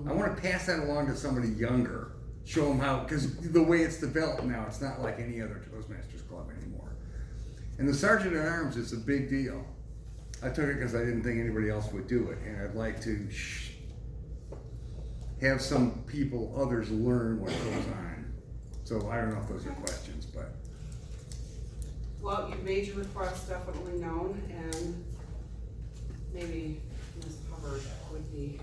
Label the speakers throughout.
Speaker 1: I want to pass that along to somebody younger. Show them how, because the way it's developed now, it's not like any other Toastmasters club anymore. And the Sergeant at Arms is a big deal. I took it because I didn't think anybody else would do it, and I'd like to have some people, others learn what goes on. So I don't know if those are questions, but.
Speaker 2: Well, you've made your request definitely known, and maybe Ms. Hubbard would be,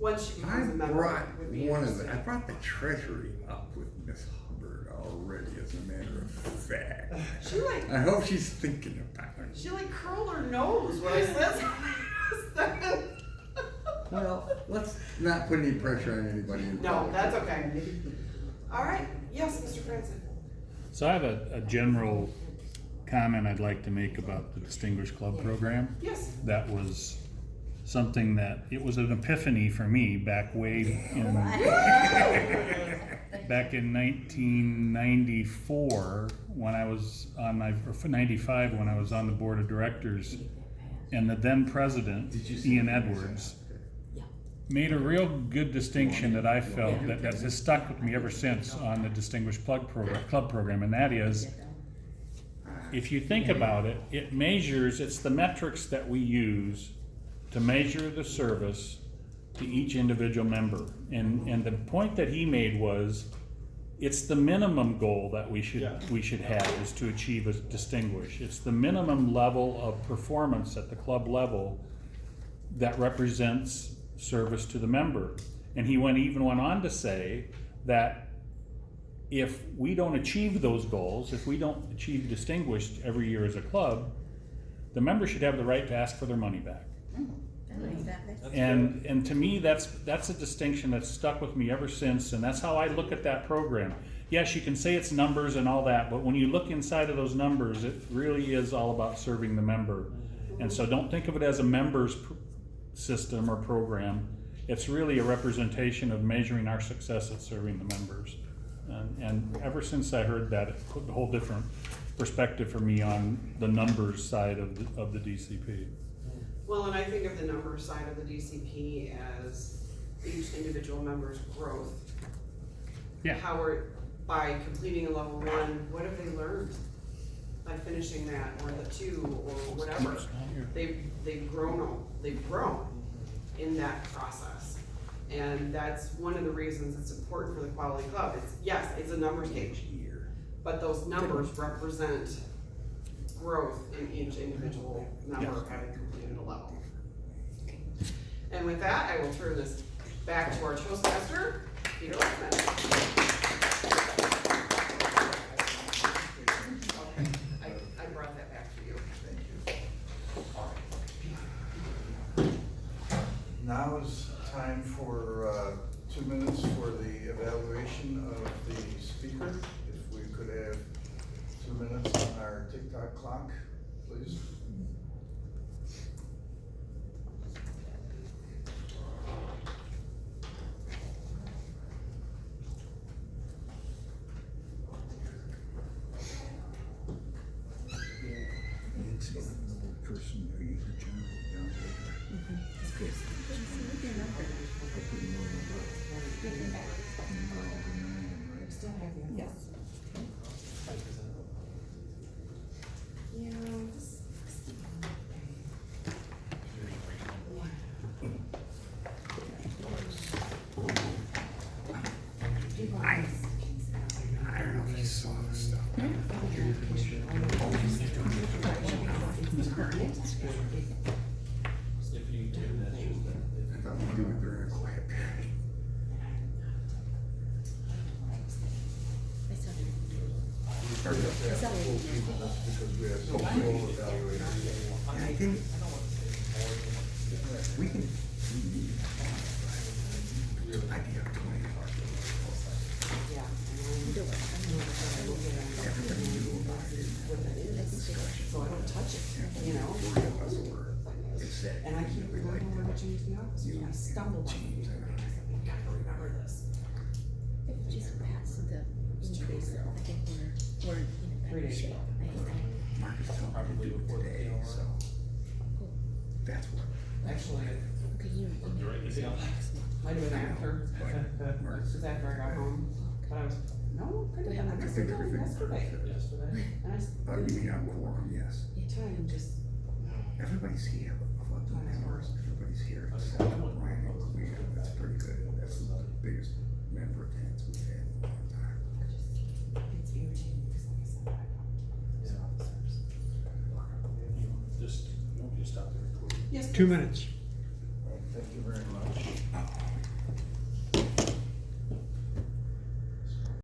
Speaker 2: once she becomes a member, would be interested.
Speaker 1: I brought the treasury up with Miss Hubbard already, as a matter of fact. I hope she's thinking about it.
Speaker 2: She curled her nose when I said something.
Speaker 1: Well, let's not put any pressure on anybody.
Speaker 2: No, that's okay. All right, yes, Mr. Franson.
Speaker 3: So I have a general comment I'd like to make about the Distinguished Club program.
Speaker 2: Yes.
Speaker 3: That was something that, it was an epiphany for me back in 1994 when I was on or 95 when I was on the board of directors, and the then president, Ian Edwards, made a real good distinction that I felt that has stuck with me ever since on the Distinguished Club program, and that is, if you think about it, it's the metrics that we use to measure the service to each individual member. And the point that he made was, it's the minimum goal that we should have is to achieve a distinguished. It's the minimum level of performance at the club level that represents service to the member. And he even went on to say that if we don't achieve those goals, if we don't achieve distinguished every year as a club, the members should have the right to ask for their money back. And to me, that's a distinction that's stuck with me ever since, and that's how I look at that program. Yes, you can say it's numbers and all that, but when you look inside of those numbers, it really is all about serving the member. And so don't think of it as a members system or program. It's really a representation of measuring our success at serving the members. And ever since I heard that, it put a whole different perspective for me on the numbers side of the DCP.
Speaker 2: Well, and I think of the numbers side of the DCP as each individual member's growth.
Speaker 3: Yeah.
Speaker 2: By completing a level 1, what have they learned by finishing that, or the 2, or whatever? They've grown in that process. And that's one of the reasons it's important for the Quality Club. It's a numbers game, but those numbers represent growth in each individual member having completed a level. And with that, I will turn this back to our Toastmaster, Peter Lexman. I brought that back to you. Thank you.
Speaker 4: Now is time for 2 minutes for the evaluation of the speaker. If we could have 2 minutes on our TikTok clock, please.
Speaker 1: I don't know if you saw the stuff. I thought we'd do it during a quiet period. Because we have so full evaluation. I think we can. I think of 20 hours.
Speaker 2: Yeah.
Speaker 1: Everybody knew about it.
Speaker 2: So I don't touch it, you know?
Speaker 1: Three of us were.
Speaker 2: And I can't remember when I changed the office. I stumbled on it. I gotta remember this.
Speaker 5: Just past the increase, I think we're in a
Speaker 2: 3
Speaker 5: better
Speaker 2: days
Speaker 5: shape.
Speaker 2: ago.
Speaker 1: Marcus told me to do it today, so that's what.
Speaker 2: Actually,
Speaker 5: Okay, you know,
Speaker 2: Might have been after,
Speaker 1: But-
Speaker 2: this was after I got home, but I was, no, couldn't have, I must have done yesterday. And I s-
Speaker 1: You mean on quorum, yes.
Speaker 2: time just,
Speaker 1: Everybody's here, of what the members, everybody's here, except Ryan and Clea. That's pretty good. That's the biggest member attendance we've had in a long time.
Speaker 2: it's irritating, because like I said, I don't, officers.
Speaker 3: Just stop the recording.
Speaker 2: Yes.
Speaker 6: 2 minutes.